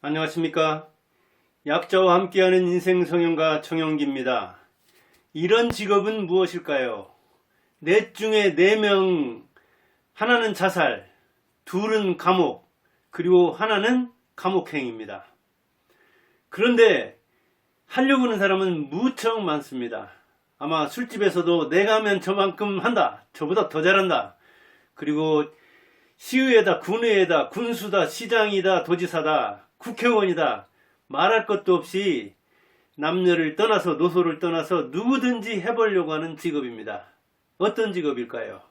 안녕하십니까. 약자와 함께하는 인생 성형가 정영기입니다. 이런 직업은 무엇일까요? 넷 중에 4명, 하나는 자살, 둘은 감옥, 그리고 하나는 감옥행입니다. 그런데 하려고 하는 사람은 무척 많습니다. 아마 술집에서도 내가 하면 저만큼 한다, 저보다 더 잘한다, 그리고 시의회다, 군의회다, 군수다, 시장이다, 도지사다, 국회의원이다, 말할 것도 없이 남녀를 떠나서 노소를 떠나서 누구든지 해보려고 하는 직업입니다. 어떤 직업일까요?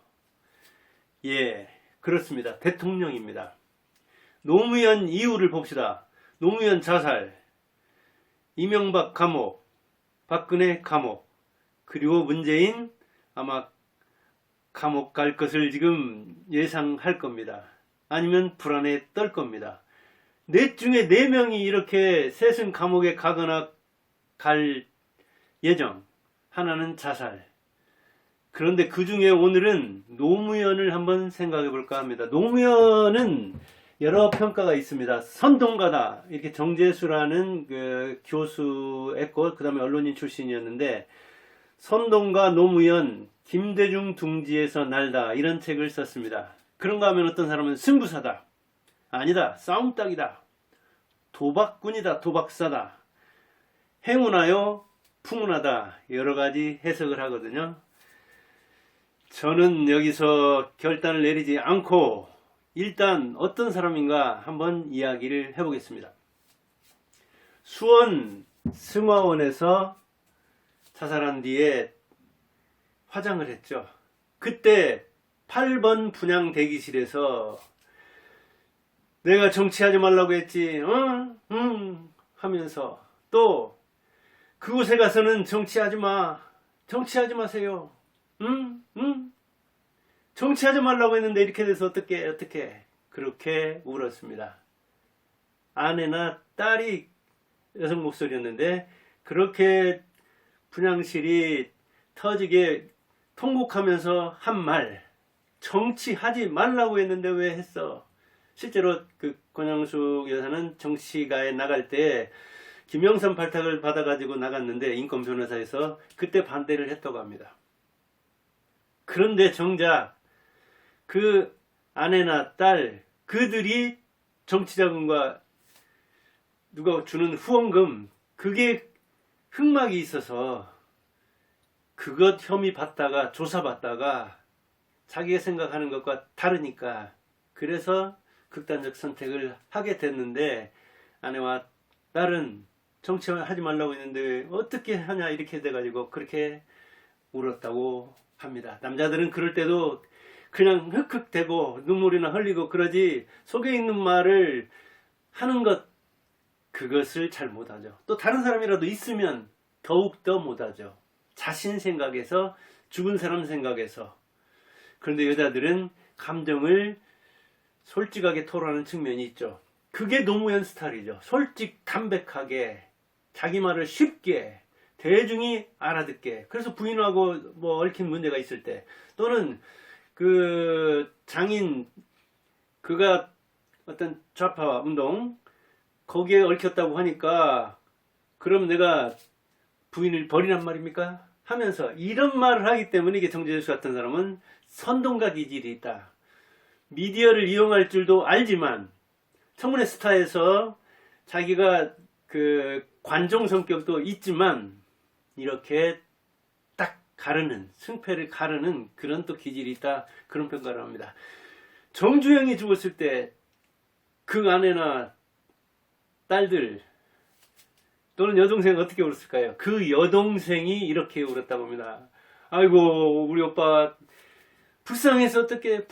예, 그렇습니다. 대통령입니다. 노무현 이후를 봅시다. 노무현 자살, 이명박 감옥, 박근혜 감옥, 그리고 문재인 아마 감옥 갈 것을 지금 예상할 겁니다. 아니면 불안에 떨 겁니다. 넷 중에 4명이 이렇게 셋은 감옥에 가거나 갈 예정, 하나는 자살. 그런데 그 중에 오늘은 노무현을 한번 생각해 볼까 합니다. 노무현은 여러 평가가 있습니다. 선동가다, 이렇게 정재수라는 그 교수했고 그 다음에 언론인 출신이었는데, 선동가 노무현 김대중 둥지에서 날다, 이런 책을 썼습니다. 그런가 하면 어떤 사람은 승부사다, 아니다, 싸움닭이다, 도박꾼이다, 도박사다, 행운하여 풍운하다, 여러가지 해석을 하거든요. 저는 여기서 결단을 내리지 않고 일단 어떤 사람인가 한번 이야기를 해보겠습니다. 수원 승화원에서 자살한 뒤에 화장을 했죠. 그때 8번 분향 대기실에서 내가 정치하지 말라고 했지, 하면서 또 그곳에 가서는 정치하지 마, 정치하지 마세요, 정치하지 말라고 했는데 이렇게 돼서 어떻게 그렇게 울었습니다. 아내나 딸이 여성 목소리였는데 그렇게 분향실이 터지게 통곡하면서 한 말, 정치하지 말라고 했는데 왜 했어? 실제로 그 권양숙 여사는 정치가에 나갈 때 김영삼 발탁을 받아가지고 나갔는데 인권 변호사에서 그때 반대를 했다고 합니다. 그런데 정작 그 아내나 딸, 그들이 정치자금과 누가 주는 후원금, 그게 흑막이 있어서 그것 혐의 받다가 조사받다가 자기가 생각하는 것과 다르니까 그래서 극단적 선택을 하게 됐는데, 아내와 딸은 정치하지 말라고 했는데 어떻게 하냐 이렇게 돼가지고 그렇게 울었다고 합니다. 남자들은 그럴 때도 그냥 흑흑대고 눈물이나 흘리고 그러지 속에 있는 말을 하는 것, 그것을 잘 못하죠. 또 다른 사람이라도 있으면 더욱더 못하죠. 자신 생각에서, 죽은 사람 생각에서. 그런데 여자들은 감정을 솔직하게 토로하는 측면이 있죠. 그게 노무현 스타일이죠. 솔직 담백하게, 자기 말을 쉽게, 대중이 알아듣게. 그래서 부인하고 뭐 얽힌 문제가 있을 때, 또는 그 장인, 그가 어떤 좌파 운동 거기에 얽혔다고 하니까 그럼 내가 부인을 버리란 말입니까? 하면서 이런 말을 하기 때문에, 이게 정재수 같은 사람은 선동가 기질이 있다. 미디어를 이용할 줄도 알지만 청문회 스타에서 자기가 그 관종 성격도 있지만 이렇게 딱 가르는, 승패를 가르는 그런 또 기질이 있다, 그런 평가를 합니다. 정주영이 죽었을 때 그 아내나 딸들 또는 여동생은 어떻게 울었을까요? 그 여동생이 이렇게 울었다고 합니다. 아이고 우리 오빠 불쌍해서 어떻게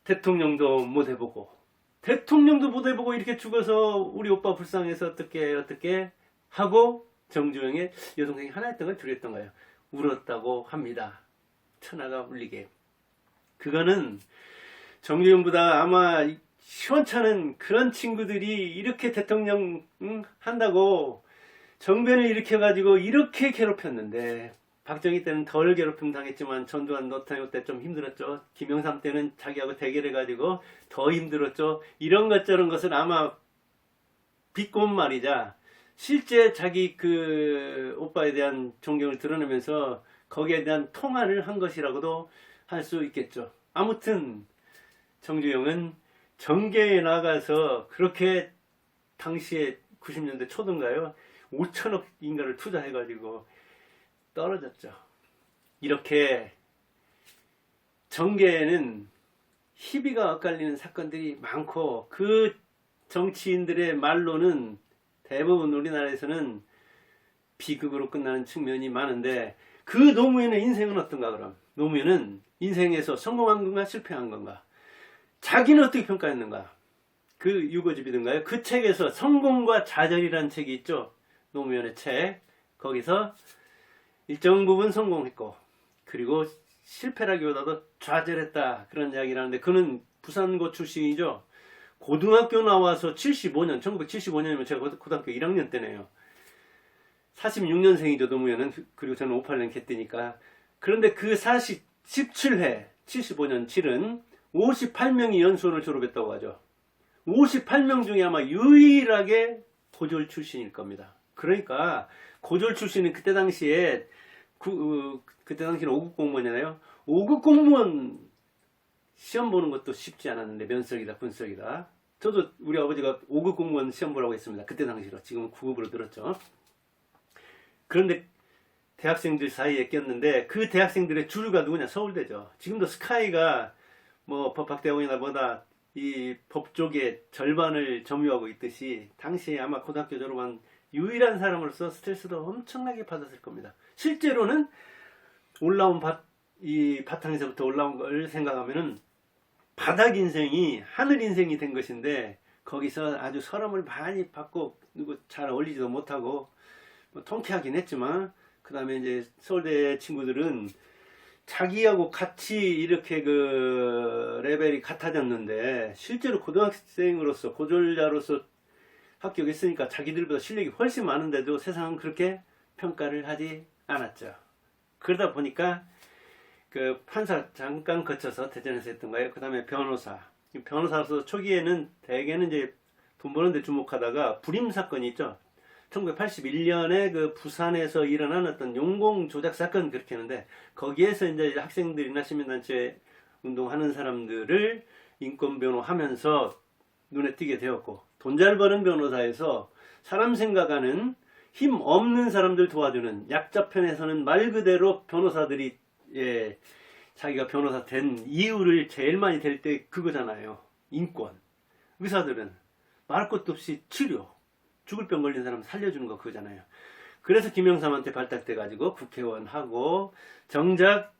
대통령도 못 해보고 이렇게 죽어서 우리 오빠 불쌍해서 어떻게 하고, 정주영의 여동생이 하나였던가요, 둘이었던가요, 울었다고 합니다. 천하가 울리게. 그거는 정주영보다 아마 시원찮은 그런 친구들이 이렇게 대통령 한다고 정변을 일으켜가지고 이렇게 괴롭혔는데, 박정희 때는 덜 괴롭힘 당했지만 전두환 노태우 때 좀 힘들었죠. 김영삼 때는 자기하고 대결해가지고 더 힘들었죠. 이런 것 저런 것을 아마 비꼰 말이자 실제 자기 그 오빠에 대한 존경을 드러내면서 거기에 대한 통화를 한 것이라고도 할 수 있겠죠. 아무튼 정주영은 정계에 나가서 그렇게 당시에 90년대 초든가요 5천억인가를 투자해가지고 떨어졌죠. 이렇게 정계에는 희비가 엇갈리는 사건들이 많고 그 정치인들의 말로는 대부분 우리나라에서는 비극으로 끝나는 측면이 많은데 그 노무현의 인생은 어떤가 그럼? 노무현은 인생에서 성공한 건가 실패한 건가? 자기는 어떻게 평가했는가? 그 유고집이든가요? 그 책에서 성공과 좌절이라는 책이 있죠. 노무현의 책. 거기서 일정 부분 성공했고 그리고 실패라기보다도 좌절했다 그런 이야기를 하는데 그는 부산고 출신이죠. 고등학교 나와서 75년 1975년이면 제가 고등학교 1학년 때네요. 46년생이죠 노무현은. 그리고 저는 58년 개띠니까. 그런데 그 17회 75년 7은 58명이 연수원을 졸업했다고 하죠. 58명 중에 아마 유일하게 고졸 출신일 겁니다. 그러니까 고졸 출신은 그때 당시에 그때 당시는 5급 공무원이잖아요. 5급 공무원 시험 보는 것도 쉽지 않았는데 면석이다 분석이다. 저도 우리 아버지가 5급 공무원 시험 보라고 했습니다. 그때 당시로. 지금은 9급으로 늘었죠. 그런데 대학생들 사이에 꼈는데 그 대학생들의 주류가 누구냐? 서울대죠. 지금도 스카이가 뭐 법학대학원이나 뭐다 이 법조계 절반을 점유하고 있듯이 당시에 아마 고등학교 졸업한 유일한 사람으로서 스트레스도 엄청나게 받았을 겁니다. 실제로는 올라온 이 바탕에서부터 올라온 걸 생각하면은 바닥 인생이 하늘 인생이 된 것인데 거기서 아주 서름을 많이 받고 누구 잘 어울리지도 못하고 뭐 통쾌하긴 했지만 그 다음에 이제 서울대 친구들은 자기하고 같이 이렇게 그 레벨이 같아졌는데 실제로 고등학생으로서 고졸자로서 합격했으니까 자기들보다 실력이 훨씬 많은데도 세상은 그렇게 평가를 하지 않았죠. 그러다 보니까 그 판사 잠깐 거쳐서 대전에서 했던 거예요. 그 다음에 변호사로서 초기에는 대개는 이제 돈 버는 데 주목하다가 불임 사건이 있죠. 1981년에 그 부산에서 일어난 어떤 용공 조작 사건 그렇게 하는데 거기에서 이제 학생들이나 시민단체 운동하는 사람들을 인권 변호하면서 눈에 띄게 되었고 돈 잘 버는 변호사에서 사람 생각하는 힘 없는 사람들 도와주는 약자 편에서는 말 그대로 변호사들이 자기가 변호사 된 이유를 제일 많이 댈 때 그거잖아요. 인권. 의사들은 말할 것도 없이 치료. 죽을 병 걸린 사람 살려주는 거 그거잖아요. 그래서 김영삼한테 발탁돼 가지고 국회의원 하고 정작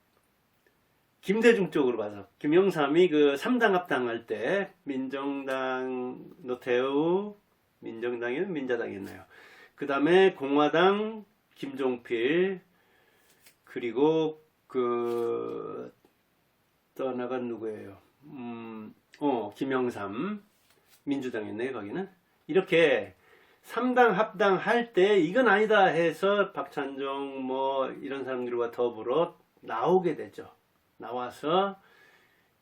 김대중 쪽으로 가서 김영삼이 그 3당 합당할 때 민정당 노태우 민정당이면 민자당이었나요? 그 다음에 공화당 김종필 그리고 또 하나가 누구예요? 김영삼 민주당이었네요 거기는. 이렇게 3당 합당할 때 이건 아니다 해서 박찬종 뭐 이런 사람들과 더불어 나오게 되죠. 나와서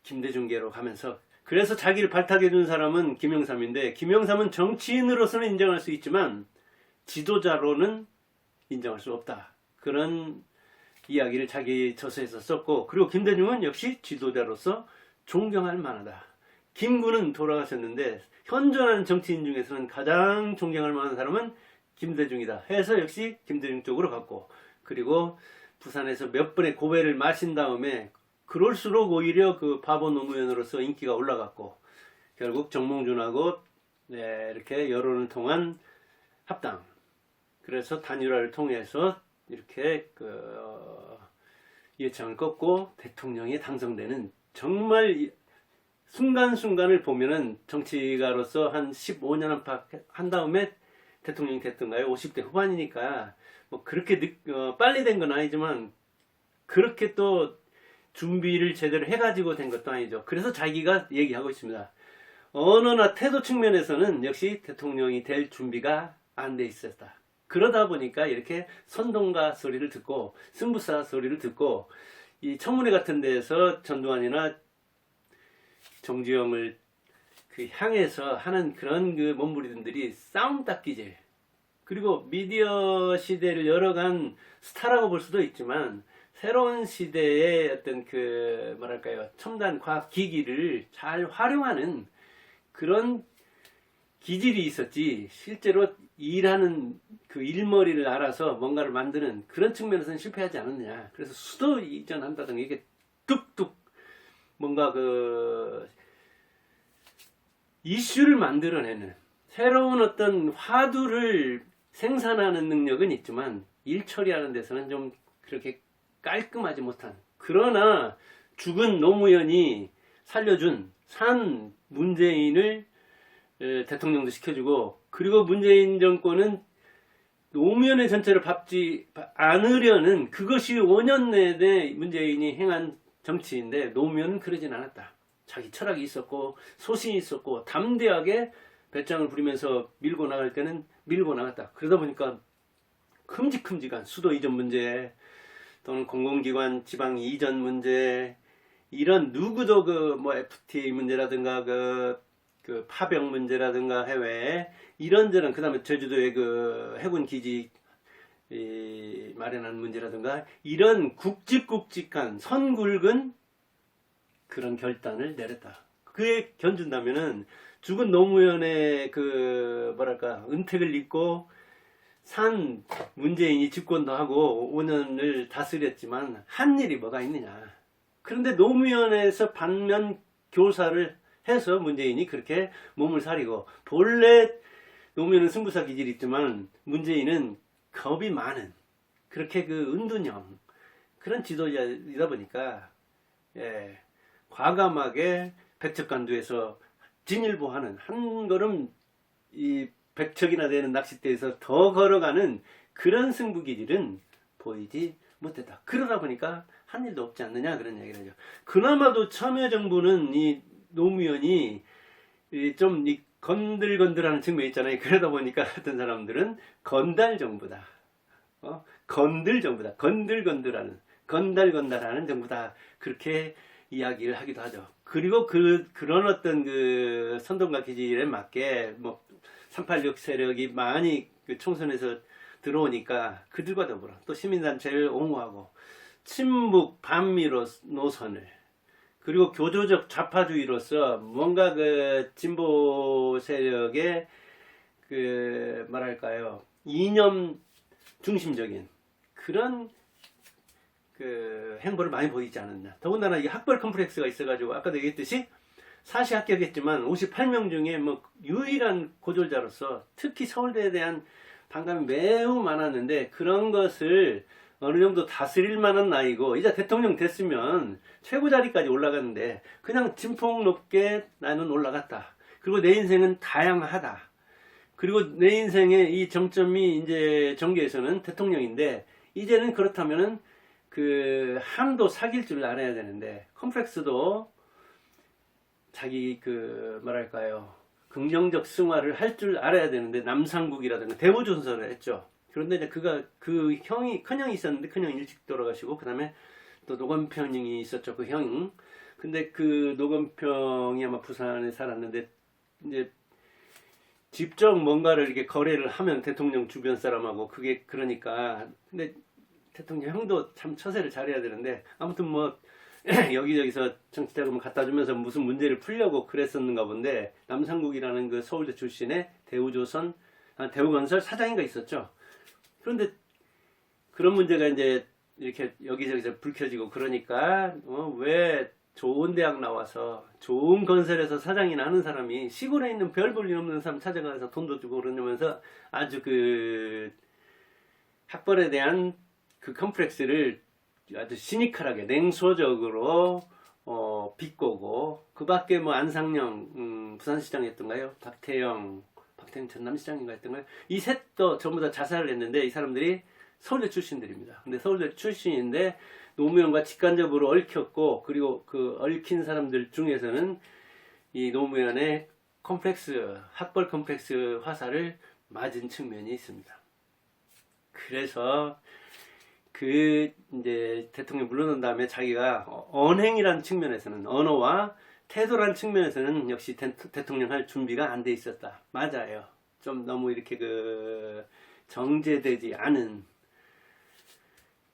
김대중계로 가면서 그래서 자기를 발탁해 준 사람은 김영삼인데 김영삼은 정치인으로서는 인정할 수 있지만 지도자로는 인정할 수 없다. 그런 이야기를 자기 저서에서 썼고 그리고 김대중은 역시 지도자로서 존경할 만하다. 김구는 돌아가셨는데 현존하는 정치인 중에서는 가장 존경할 만한 사람은 김대중이다 해서 역시 김대중 쪽으로 갔고 그리고 부산에서 몇 번의 고배를 마신 다음에 그럴수록 오히려 그 바보 노무현으로서 인기가 올라갔고 결국 정몽준하고 이렇게 여론을 통한 합당 그래서 단일화를 통해서 이렇게 이해창을 꺾고 대통령이 당선되는 정말 순간순간을 보면은 정치가로서 한 15년 안팎 한 다음에 대통령이 됐던가요? 50대 후반이니까 뭐 그렇게 빨리 된 건 아니지만 그렇게 또 준비를 제대로 해가지고 된 것도 아니죠. 그래서 자기가 얘기하고 있습니다. 언어나 태도 측면에서는 역시 대통령이 될 준비가 안 돼 있었다. 그러다 보니까 이렇게 선동가 소리를 듣고 승부사 소리를 듣고 이 청문회 같은 데에서 전두환이나 정주영을 그 향해서 하는 그런 그 몸부림들이 싸움닦기질, 그리고 미디어 시대를 열어간 스타라고 볼 수도 있지만 새로운 시대의 어떤 그 뭐랄까요, 첨단 과학 기기를 잘 활용하는 그런 기질이 있었지, 실제로 일하는 그 일머리를 알아서 뭔가를 만드는 그런 측면에서는 실패하지 않았느냐. 그래서 수도 이전한다든가 이게 뚝뚝 뭔가 그 이슈를 만들어내는 새로운 어떤 화두를 생산하는 능력은 있지만 일 처리하는 데서는 좀 그렇게 깔끔하지 못한, 그러나 죽은 노무현이 살려준 산 문재인을 대통령도 시켜주고, 그리고 문재인 정권은 노무현의 전체를 밟지 않으려는, 그것이 5년 내내 문재인이 행한 정치인데 노무현은 그러진 않았다. 자기 철학이 있었고 소신이 있었고 담대하게 배짱을 부리면서 밀고 나갈 때는 밀고 나갔다. 그러다 보니까 큼직큼직한 수도 이전 문제 또는 공공기관 지방 이전 문제, 이런 누구도 그 뭐 FTA 문제라든가 그 파병 문제라든가 해외 이런저런, 그 다음에 제주도의 그 해군 기지 마련하는 문제라든가 이런 굵직굵직한 선 굵은 그런 결단을 내렸다. 그에 견준다면은 죽은 노무현의 그 뭐랄까 은택을 잇고 산 문재인이 집권도 하고 5년을 다스렸지만 한 일이 뭐가 있느냐. 그런데 노무현에서 반면 교사를 해서 문재인이 그렇게 몸을 사리고, 본래 노무현은 승부사 기질이 있지만 문재인은 겁이 많은 그렇게 그 은둔형 그런 지도자이다 보니까 과감하게 백척간두에서 진일보하는, 한 걸음 이 100척이나 되는 낚싯대에서 더 걸어가는 그런 승부 기질은 보이지 못했다. 그러다 보니까 한 일도 없지 않느냐 그런 얘기를 하죠. 그나마도 참여정부는 이 노무현이 좀 이 건들건들하는 측면이 있잖아요. 그러다 보니까 어떤 사람들은 건달정부다. 건들정부다. 건들건들하는, 건달건달하는 정부다. 그렇게 이야기를 하기도 하죠. 그리고 그런 어떤 그 선동과 기질에 맞게 뭐 386 세력이 많이 그 총선에서 들어오니까 그들과 더불어 또 시민단체를 옹호하고 친북 반미 노선을, 그리고 교조적 좌파주의로서 뭔가 그 진보 세력의 그 뭐랄까요, 이념 중심적인 그런 그 행보를 많이 보이지 않았나. 더군다나 이 학벌 컴플렉스가 있어가지고 아까도 얘기했듯이 사시 합격했지만 58명 중에 뭐 유일한 고졸자로서 특히 서울대에 대한 반감이 매우 많았는데, 그런 것을 어느 정도 다스릴 만한 나이고 이제 대통령 됐으면 최고 자리까지 올라갔는데 그냥 진폭 높게 나는 올라갔다. 그리고 내 인생은 다양하다. 그리고 내 인생의 이 정점이 이제 정계에서는 대통령인데, 이제는 그렇다면은 그 함도 사귈 줄 알아야 되는데, 컴플렉스도 자기 그 뭐랄까요, 긍정적 승화를 할 줄 알아야 되는데, 남상국이라든가 대우조선을 했죠. 그런데 이제 그 형이, 큰형이 있었는데 큰형이 일찍 돌아가시고, 그 다음에 또 노건평이 있었죠, 그 형. 근데 그 노건평이 아마 부산에 살았는데, 이제 직접 뭔가를 이렇게 거래를 하면 대통령 주변 사람하고, 그게 그러니까. 근데 대통령 형도 참 처세를 잘해야 되는데, 아무튼 뭐 여기저기서 정치자금을 갖다 주면서 무슨 문제를 풀려고 그랬었는가 본데, 남상국이라는 그 서울대 출신의 대우조선, 대우건설 사장인가 있었죠. 그런데 그런 문제가 이제 이렇게 여기저기서 불 켜지고 그러니까 왜 좋은 대학 나와서 좋은 건설에서 사장이나 하는 사람이 시골에 있는 별 볼 일 없는 사람 찾아가서 돈도 주고 그러면서 아주 그 학벌에 대한 그 컴플렉스를 아주 시니컬하게 냉소적으로 비꼬고, 그 밖에 뭐 안상영 부산시장 했던가요? 박태영 전남시장인가 했던가요? 이 셋도 전부 다 자살을 했는데, 이 사람들이 서울대 출신들입니다. 근데 서울대 출신인데 노무현과 직간접으로 얽혔고, 그리고 그 얽힌 사람들 중에서는 이 노무현의 컴플렉스, 학벌 컴플렉스 화살을 맞은 측면이 있습니다. 그래서 그 이제 대통령 물러난 다음에 자기가 언행이라는 측면에서는 언어와 태도란 측면에서는 역시 대통령 할 준비가 안 돼 있었다. 맞아요. 좀 너무 이렇게 정제되지 않은,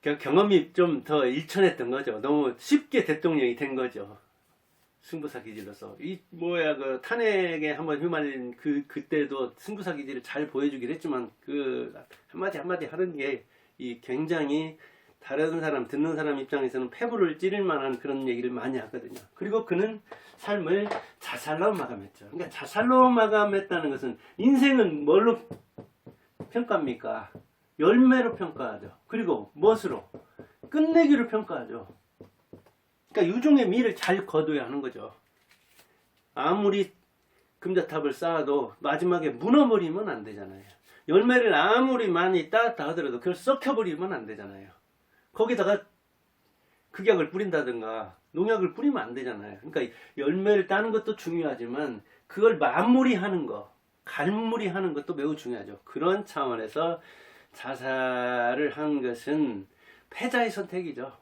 경험이 좀 더 일천했던 거죠. 너무 쉽게 대통령이 된 거죠. 승부사 기질로서. 탄핵에 한번 휘말린 그때도 승부사 기질을 잘 보여주긴 했지만, 한마디 하는 게, 굉장히 다른 사람, 듣는 사람 입장에서는 폐부를 찌를 만한 그런 얘기를 많이 하거든요. 그리고 그는 삶을 자살로 마감했죠. 그러니까 자살로 마감했다는 것은, 인생은 뭘로 평가합니까? 열매로 평가하죠. 그리고 무엇으로? 끝내기로 평가하죠. 그러니까 유종의 미를 잘 거둬야 하는 거죠. 아무리 금자탑을 쌓아도 마지막에 무너버리면 안 되잖아요. 열매를 아무리 많이 따다 하더라도 그걸 썩혀버리면 안 되잖아요. 거기다가 극약을 뿌린다든가 농약을 뿌리면 안 되잖아요. 그러니까 열매를 따는 것도 중요하지만 그걸 마무리하는 거, 갈무리하는 것도 매우 중요하죠. 그런 차원에서 자살을 한 것은 패자의 선택이죠.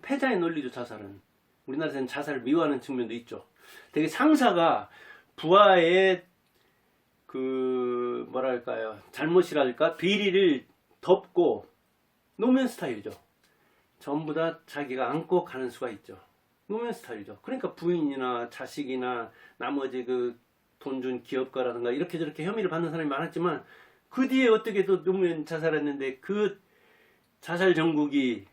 패자의 논리죠, 자살은. 우리나라에서는 자살을 미워하는 측면도 있죠. 되게 상사가 부하의 잘못이랄까 비리를 덮고 노면 스타일이죠. 전부 다 자기가 안고 가는 수가 있죠. 노면 스타일이죠. 그러니까 부인이나 자식이나 나머지 돈 준 기업가라든가 이렇게 저렇게 혐의를 받는 사람이 많았지만, 그 뒤에 어떻게 또 노무현 자살했는데, 그 자살 정국이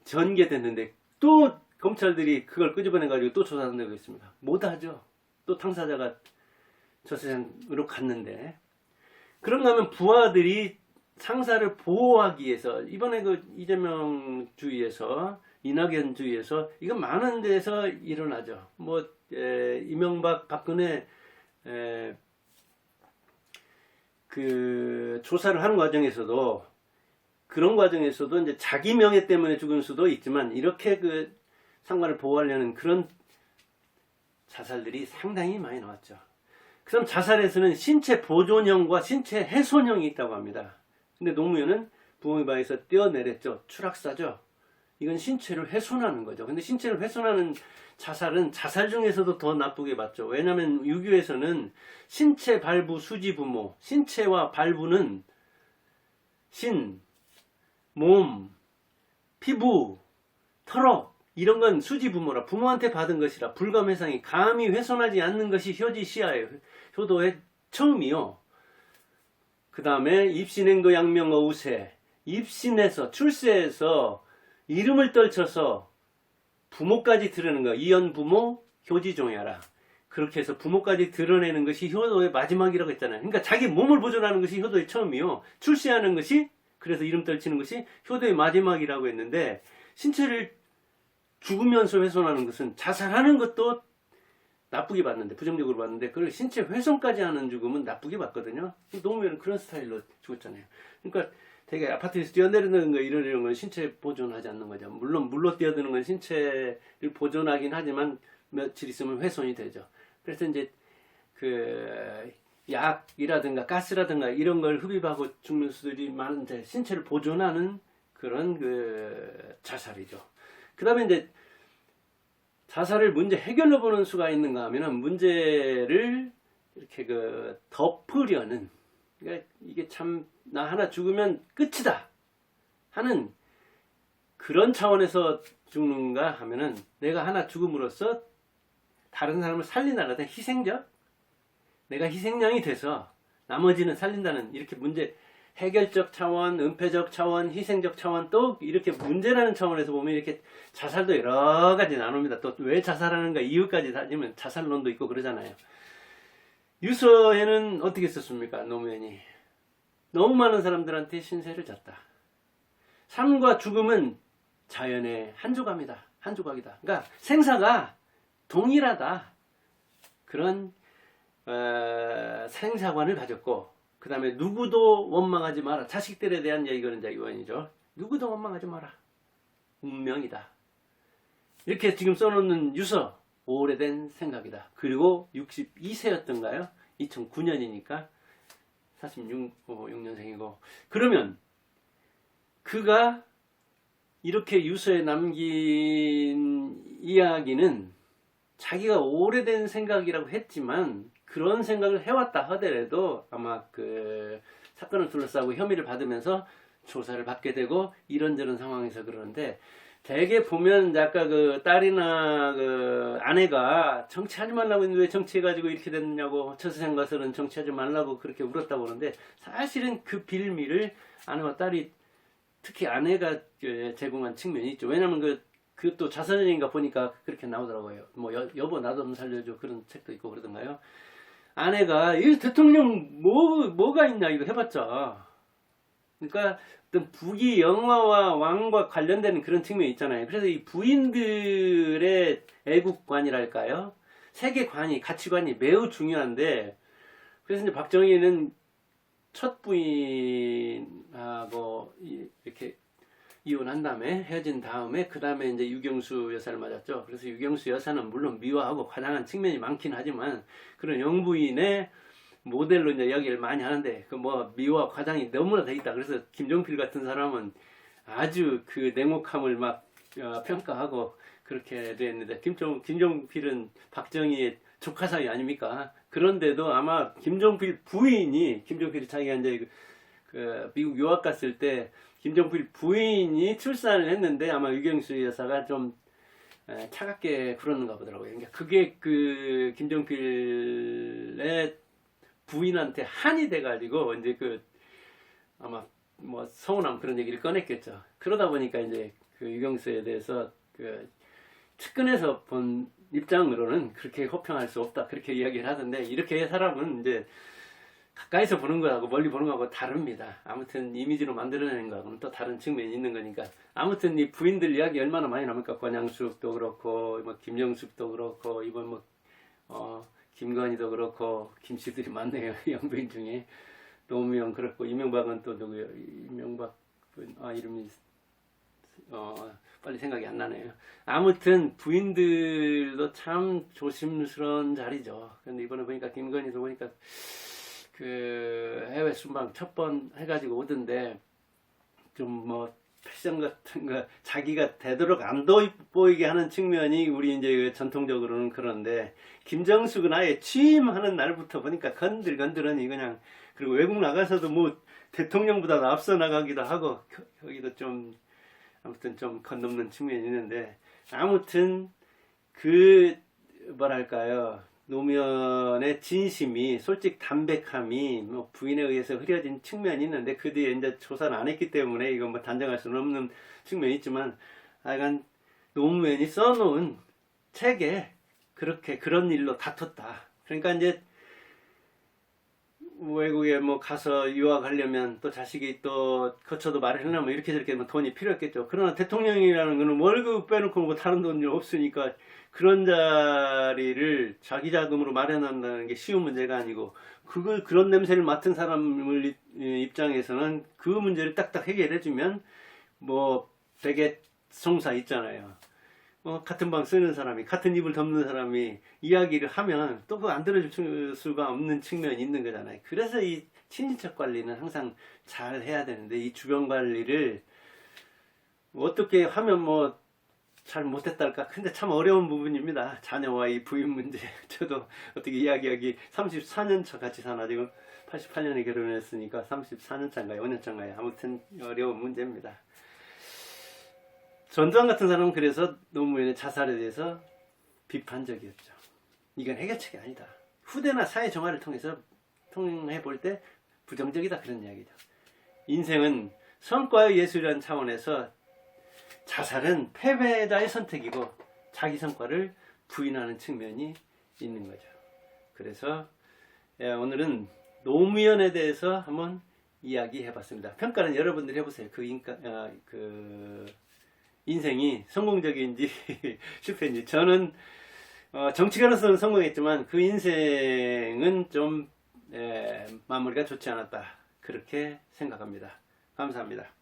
전개됐는데 또 검찰들이 그걸 끄집어내가지고 또 조사한다고 했습니다. 못하죠. 또 당사자가 저 세상으로 갔는데. 그런가 하면 부하들이 상사를 보호하기 위해서, 이번에 이재명 주의에서, 이낙연 주의에서, 이건 많은 데서 일어나죠. 이명박 박근혜 조사를 하는 과정에서도, 그런 과정에서도 이제 자기 명예 때문에 죽은 수도 있지만, 이렇게 상관을 보호하려는 그런 자살들이 상당히 많이 나왔죠. 그럼 자살에서는 신체 보존형과 신체 훼손형이 있다고 합니다. 근데 노무현은 부모의바에서 뛰어내렸죠. 추락사죠. 이건 신체를 훼손하는 거죠. 근데 신체를 훼손하는 자살은 자살 중에서도 더 나쁘게 봤죠. 왜냐하면 유교에서는 신체 발부 수지 부모, 신체와 발부는 신, 몸, 피부, 털어, 이런 건 수지 부모라, 부모한테 받은 것이라 불감해상이 감히 훼손하지 않는 것이 효지시하예요. 효도의 처음이요. 그 다음에 입신행도 양명어 우세, 입신에서, 출세에서 이름을 떨쳐서 부모까지 드러내는 거, 이연부모 효지종야라. 그렇게 해서 부모까지 드러내는 것이 효도의 마지막이라고 했잖아요. 그러니까 자기 몸을 보존하는 것이 효도의 처음이요. 출세하는 것이, 그래서 이름 떨치는 것이 효도의 마지막이라고 했는데, 신체를 죽으면서 훼손하는 것은, 자살하는 것도 나쁘게 봤는데, 부정적으로 봤는데, 그걸 신체 훼손까지 하는 죽음은 나쁘게 봤거든요. 노무현은 그런 스타일로 죽었잖아요. 그러니까 되게 아파트에서 뛰어내리는 거, 이런 건 신체 보존하지 않는 거죠. 물론 물로 뛰어드는 건 신체를 보존하긴 하지만 며칠 있으면 훼손이 되죠. 그래서 이제 약이라든가 가스라든가 이런 걸 흡입하고 죽는 수들이 많은데, 신체를 보존하는 그런 자살이죠. 그 다음에 이제 자살을 문제 해결로 보는 수가 있는가 하면은, 문제를 이렇게 덮으려는, 그러니까 이게 참 나 하나 죽으면 끝이다 하는 그런 차원에서 죽는가 하면은, 내가 하나 죽음으로써 다른 사람을 살리나라든 희생적, 내가 희생양이 돼서 나머지는 살린다는, 이렇게 문제 해결적 차원, 은폐적 차원, 희생적 차원, 또 이렇게 문제라는 차원에서 보면 이렇게 자살도 여러 가지 나눕니다. 또 왜 자살하는가 이유까지 따지면 자살론도 있고 그러잖아요. 유서에는 어떻게 썼습니까? 노무현이 너무 많은 사람들한테 신세를 졌다. 삶과 죽음은 자연의 한 조각이다. 한 조각이다. 그러니까 생사가 동일하다. 그런 생사관을 가졌고, 그 다음에 누구도 원망하지 마라. 자식들에 대한 얘기는 이제 유언이죠. 누구도 원망하지 마라. 운명이다. 이렇게 지금 써놓는 유서, 오래된 생각이다. 그리고 62세였던가요? 2009년이니까 46년생이고. 그러면 그가 이렇게 유서에 남긴 이야기는 자기가 오래된 생각이라고 했지만 그런 생각을 해왔다 하더라도 아마 그 사건을 둘러싸고 혐의를 받으면서 조사를 받게 되고 이런저런 상황에서 그러는데, 대개 보면 이제 아까 그 딸이나 그 아내가 정치하지 말라고 했는데 왜 정치해가지고 이렇게 됐느냐고, 처세상 가서는 정치하지 말라고 그렇게 울었다고 그러는데, 사실은 그 빌미를 아내와 딸이, 특히 아내가 제공한 측면이 있죠. 왜냐면 그것도 자서전인가 보니까 그렇게 나오더라고요. 뭐 여보 나도 좀 살려줘, 그런 책도 있고 그러던가요. 아내가 이 대통령 뭐가 있냐 이거 해봤자, 그러니까 어떤 북이 영화와 왕과 관련되는 그런 측면이 있잖아요. 그래서 이 부인들의 애국관이랄까요, 세계관이, 가치관이 매우 중요한데, 그래서 이제 박정희는 첫 부인하고 이렇게 이혼한 다음에, 헤어진 다음에, 그 다음에 이제 유경수 여사를 맞았죠. 그래서 유경수 여사는 물론 미워하고 과장한 측면이 많긴 하지만, 그런 영부인의 모델로 이제 이야기를 많이 하는데, 그 뭐 미워와 과장이 너무나 돼 있다. 그래서 김종필 같은 사람은 아주 그 냉혹함을 막 평가하고 그렇게 됐는데, 김종필은 박정희의 조카 사이 아닙니까? 그런데도 아마 김종필 부인이, 김종필이 자기가 이제 그 미국 유학 갔을 때 김종필 부인이 출산을 했는데, 아마 유경수 여사가 좀 차갑게 굴었는가 보더라고요. 그러니까 그게 그 김종필의 부인한테 한이 돼가지고 이제 아마 뭐 서운함 그런 얘기를 꺼냈겠죠. 그러다 보니까 이제 그 유경수에 대해서 그 측근에서 본 입장으로는 그렇게 호평할 수 없다, 그렇게 이야기를 하던데, 이렇게 사람은 이제 가까이서 보는 거하고 멀리 보는 거하고 다릅니다. 아무튼 이미지로 만들어내는 거하고는 또 다른 측면이 있는 거니까. 아무튼 이 부인들 이야기 얼마나 많이 나옵니까? 권양숙도 그렇고, 뭐 김영숙도 그렇고, 이번 뭐 김건희도 그렇고, 김씨들이 많네요. 영부인 중에. 노무현 그렇고, 이명박은 또 누구요? 이명박 이름이 빨리 생각이 안 나네요. 아무튼 부인들도 참 조심스러운 자리죠. 근데 이번에 보니까 김건희도 보니까 그 해외 순방 첫 번 해가지고 오던데, 좀 뭐 패션 같은 거 자기가 되도록 안 돋보이게 하는 측면이 우리 이제 전통적으로는 그런데, 김정숙은 아예 취임하는 날부터 보니까 건들건들하니 그냥, 그리고 외국 나가서도 뭐 대통령보다 앞서 나가기도 하고, 거기도 좀 아무튼 좀 건넘는 측면이 있는데, 아무튼 그 뭐랄까요, 노무현의 진심이, 솔직 담백함이 뭐 부인에 의해서 흐려진 측면이 있는데, 그 뒤에 이제 조사를 안 했기 때문에 이건 뭐 단정할 수는 없는 측면이 있지만, 하여간 노무현이 써놓은 책에 그렇게 그런 일로 다퉜다. 그러니까 이제 외국에 뭐 가서 유학하려면 또 자식이 또 거쳐도 말을 하려면 이렇게 저렇게 뭐 돈이 필요했겠죠. 그러나 대통령이라는 거는 월급 빼놓고 뭐 다른 돈이 없으니까 그런 자리를 자기 자금으로 마련한다는 게 쉬운 문제가 아니고, 그런 냄새를 맡은 사람을 입장에서는 그 문제를 딱딱 해결해주면 뭐 되게 성사 있잖아요. 같은 방 쓰는 사람이, 같은 입을 덮는 사람이 이야기를 하면 또 그거 안 들어줄 수가 없는 측면이 있는 거잖아요. 그래서 이 친인척 관리는 항상 잘 해야 되는데, 이 주변 관리를 어떻게 하면 뭐 잘 못했달까? 근데 참 어려운 부분입니다. 자녀와 이 부인 문제. 저도 어떻게 이야기하기, 34년 차 같이 사나, 지금 88년에 결혼했으니까 34년 차인가요? 5년 차인가요? 아무튼 어려운 문제입니다. 전두환 같은 사람은 그래서 노무현의 자살에 대해서 비판적이었죠. 이건 해결책이 아니다. 후대나 사회 정화를 통해서 통해 볼 때 부정적이다, 그런 이야기죠. 인생은 성과의 예술이라는 차원에서 자살은 패배자의 선택이고 자기 성과를 부인하는 측면이 있는 거죠. 그래서 오늘은 노무현에 대해서 한번 이야기해봤습니다. 평가는 여러분들이 해보세요. 그 인생이 성공적인지 실패인지. 저는 정치가로서는 성공했지만 그 인생은 좀 마무리가 좋지 않았다, 그렇게 생각합니다. 감사합니다.